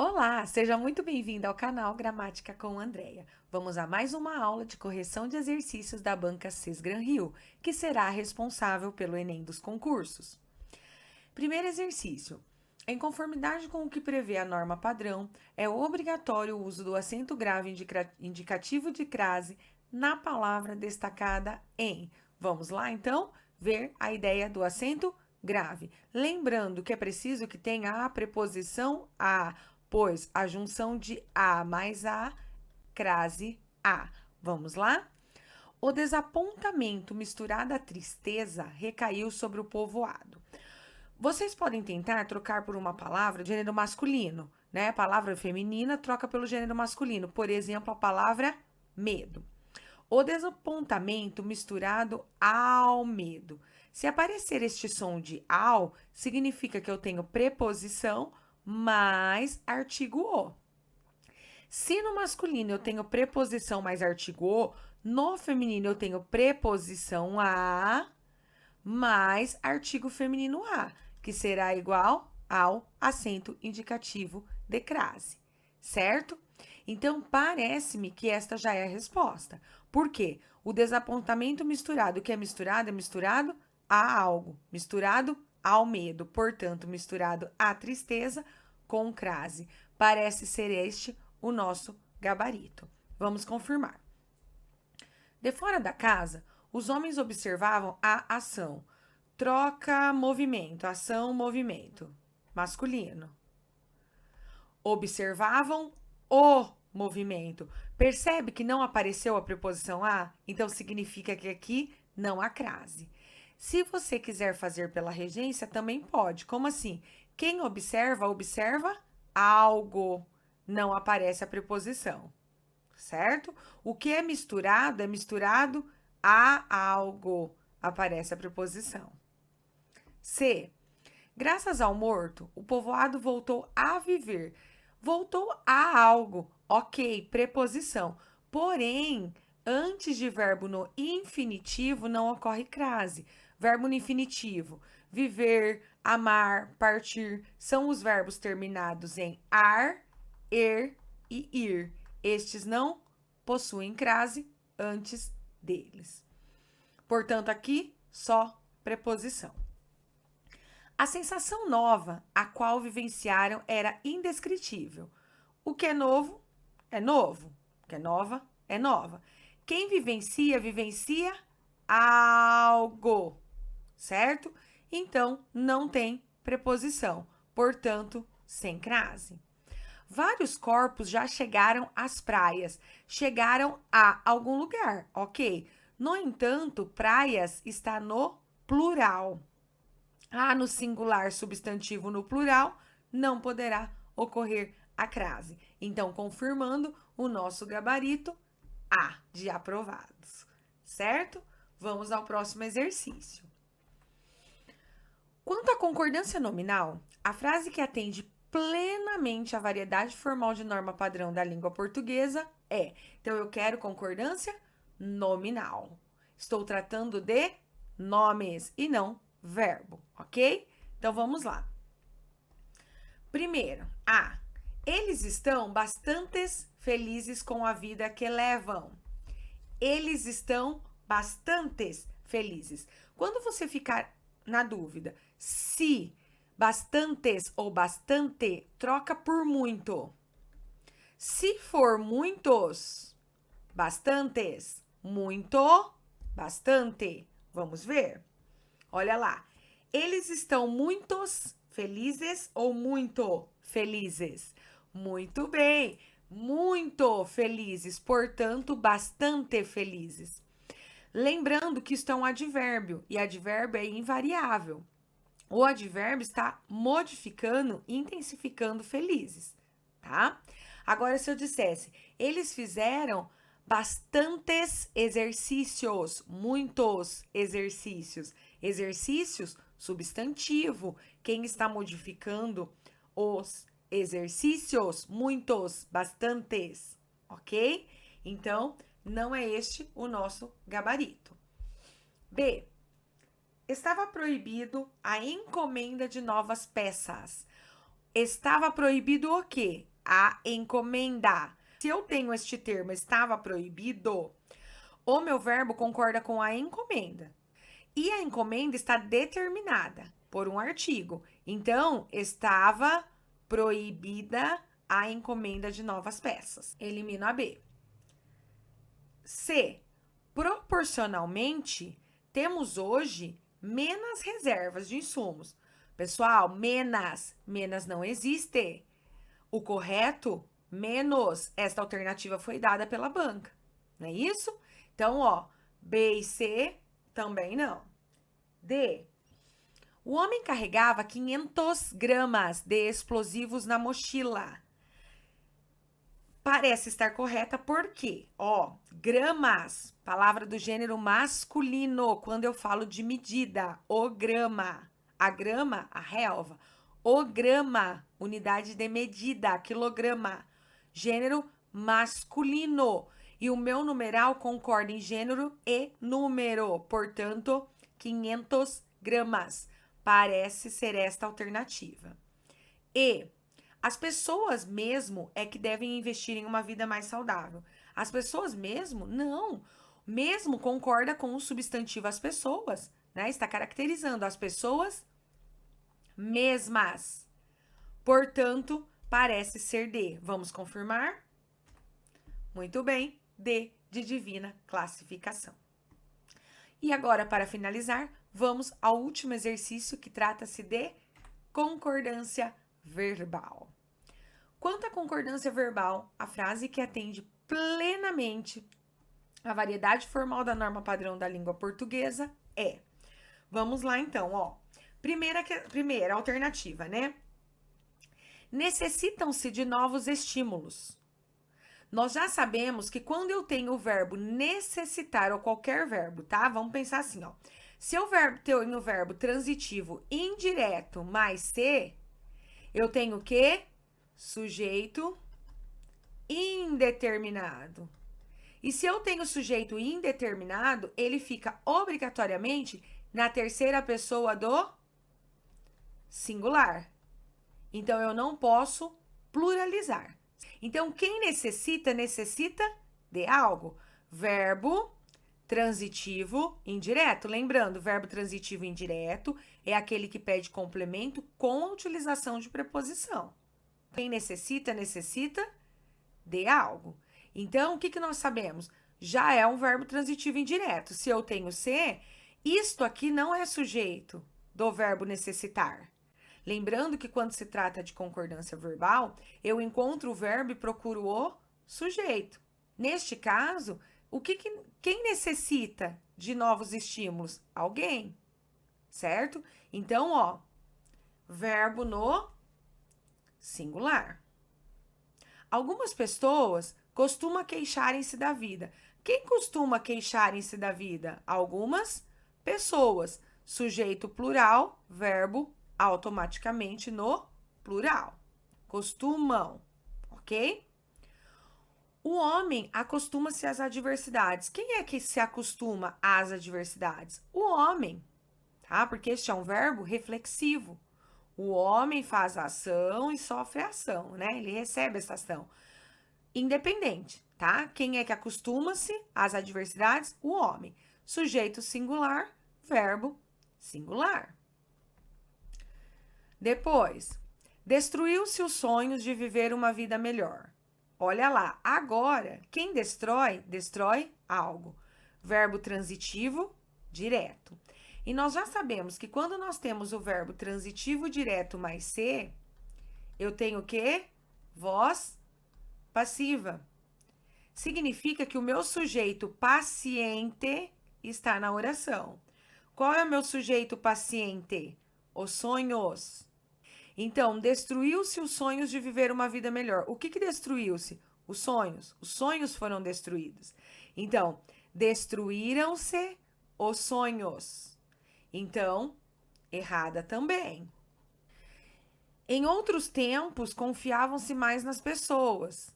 Olá, seja muito bem-vindo ao canal Gramática com Andreia. Vamos a mais uma aula de correção de exercícios da banca Sesgran Rio, que será responsável pelo Enem dos concursos. Primeiro exercício. Em conformidade com o que prevê a norma padrão, é obrigatório o uso do acento grave indicativo de crase na palavra destacada em. Vamos lá, então, ver a ideia do acento grave. Lembrando que é preciso que tenha a preposição a, pois a junção de a mais a, crase a. Vamos lá? O desapontamento misturado à tristeza recaiu sobre o povoado. Vocês podem tentar trocar por uma palavra de gênero masculino, né? A palavra feminina troca pelo gênero masculino. Por exemplo, a palavra medo. O desapontamento misturado ao medo. Se aparecer este som de ao, significa que eu tenho preposição mais artigo o. Se no masculino eu tenho preposição mais artigo o, no feminino eu tenho preposição a mais artigo feminino a, que será igual ao acento indicativo de crase, certo? Então, parece-me que esta já é a resposta. Por quê? O desapontamento misturado, o que é misturado a algo, misturado ao medo, portanto, misturado à tristeza com crase. Parece ser este o nosso gabarito. Vamos confirmar. De fora da casa, os homens observavam a ação. Troca, movimento, ação, movimento. Masculino. Observavam o movimento. Percebe que não apareceu a preposição a? Então significa que aqui não há crase. Se você quiser fazer pela regência, também pode. Como assim? Quem observa, observa algo. Não aparece a preposição, certo? O que é misturado a algo. Aparece a preposição. C. Graças ao morto, o povoado voltou a viver. Voltou a algo. Ok, preposição. Porém, antes de verbo no infinitivo não ocorre crase. Verbo no infinitivo. Viver, amar, partir são os verbos terminados em ar, er e ir. Estes não possuem crase antes deles. Portanto, aqui só preposição. A sensação nova a qual vivenciaram era indescritível. O que é novo é novo. O que é nova é nova. Quem vivencia, vivencia algo, certo? Então, não tem preposição, portanto, sem crase. Vários corpos já chegaram às praias, chegaram a algum lugar, ok? No entanto, praias está no plural. No singular substantivo no plural, não poderá ocorrer a crase. Então, confirmando o nosso gabarito A de aprovados, certo? Vamos ao próximo exercício. Quanto à concordância nominal, a frase que atende plenamente à variedade formal de norma padrão da língua portuguesa é: então eu quero concordância nominal. Estou tratando de nomes e não verbo, ok? Então vamos lá. Primeiro, A. Eles estão bastante felizes com a vida que levam. Eles estão bastante felizes. Quando você ficar na dúvida se bastantes ou bastante, troca por muito. Se for muitos, bastantes, muito, bastante. Vamos ver? Olha lá. Eles estão muitos felizes ou muito felizes? Muito bem. Muito felizes, portanto, bastante felizes. Lembrando que isto é um advérbio e advérbio é invariável. O advérbio está modificando, intensificando felizes, tá? Agora, se eu dissesse, eles fizeram bastantes exercícios, muitos exercícios. Exercícios, substantivo. Quem está modificando os exercícios? Muitos, bastantes, ok? Então, não é este o nosso gabarito. B. Estava proibido a encomenda de novas peças. Estava proibido o quê? a encomenda. Se eu tenho este termo estava proibido, o meu verbo concorda com a encomenda. E a encomenda está determinada por um artigo. Então, estava proibida a encomenda de novas peças. Elimino a B. C. Proporcionalmente, temos hoje menos reservas de insumos. Pessoal, menos não existe. O correto, menos. Esta alternativa foi dada pela banca. Não é isso? Então, ó, B e C também não. D. O homem carregava 500 gramas de explosivos na mochila. Parece estar correta porque, ó, gramas, palavra do gênero masculino, quando eu falo de medida, o grama. A grama, a relva. O grama, unidade de medida, quilograma. Gênero masculino. E o meu numeral concorda em gênero e número. Portanto, 500 gramas. Parece ser esta alternativa. E as pessoas mesmo é que devem investir em uma vida mais saudável. As pessoas mesmo? Não. Mesmo concorda com o substantivo as pessoas, né? Está caracterizando as pessoas mesmas. Portanto, parece ser D. Vamos confirmar? Muito bem. D de divina classificação. E agora, para finalizar, vamos ao último exercício que trata-se de concordância verbal. Quanto à concordância verbal, a frase que atende plenamente a variedade formal da norma padrão da língua portuguesa é. Vamos lá então, ó. Primeira alternativa, né? Necessitam-se de novos estímulos. Nós já sabemos que quando eu tenho o verbo necessitar ou qualquer verbo, tá? Vamos pensar assim, ó. Se eu tenho o verbo transitivo indireto mais ser, eu tenho o quê? Sujeito indeterminado. E se eu tenho sujeito indeterminado, ele fica obrigatoriamente na terceira pessoa do singular. Então, eu não posso pluralizar. Então, quem necessita de algo. Verbo transitivo indireto. Lembrando, verbo transitivo indireto é aquele que pede complemento com a utilização de preposição. Quem necessita de algo. Então, o que nós sabemos? Já é um verbo transitivo indireto. Se eu tenho ser, isto aqui não é sujeito do verbo necessitar. Lembrando que quando se trata de concordância verbal, eu encontro o verbo e procuro o sujeito. Neste caso, quem necessita de novos estímulos? Alguém, certo? Então, ó, verbo no singular. Algumas pessoas costumam queixarem-se da vida. Quem costuma queixarem-se da vida? Algumas pessoas. Sujeito plural, verbo automaticamente no plural. Costumam, ok? O homem acostuma-se às adversidades. Quem é que se acostuma às adversidades? O homem, tá? Porque este é um verbo reflexivo. O homem faz a ação e sofre a ação, né? Ele recebe essa ação. Independente, tá? Quem é que acostuma-se às adversidades? O homem. Sujeito singular, verbo singular. Depois, destruiu-se os sonhos de viver uma vida melhor. Olha lá, agora, quem destrói algo. Verbo transitivo, direto. E nós já sabemos que quando nós temos o verbo transitivo direto mais ser, eu tenho o quê? Voz passiva. Significa que o meu sujeito paciente está na oração. Qual é o meu sujeito paciente? Os sonhos. Então, destruiu-se os sonhos de viver uma vida melhor. O que destruiu-se? Os sonhos. Os sonhos foram destruídos. Então, destruíram-se os sonhos. Então, errada também. Em outros tempos, confiavam-se mais nas pessoas.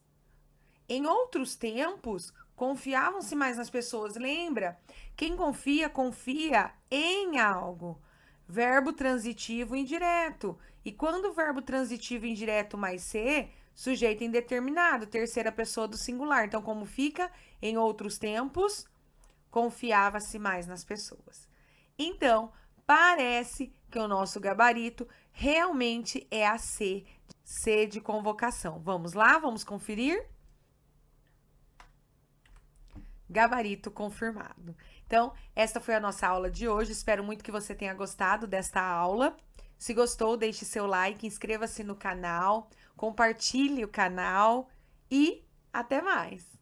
Em outros tempos, confiavam-se mais nas pessoas. Lembra? Quem confia, confia em algo. Verbo transitivo indireto. E quando o verbo transitivo indireto mais ser, Sujeito indeterminado, terceira pessoa do singular. Então, como fica? Em outros tempos, confiava-se mais nas pessoas. Então, parece que o nosso gabarito realmente é a C, C de convocação. Vamos lá, vamos conferir? Gabarito confirmado. Então, esta foi a nossa aula de hoje. Espero muito que você tenha gostado desta aula. Se gostou, deixe seu like, inscreva-se no canal, compartilhe o canal e até mais!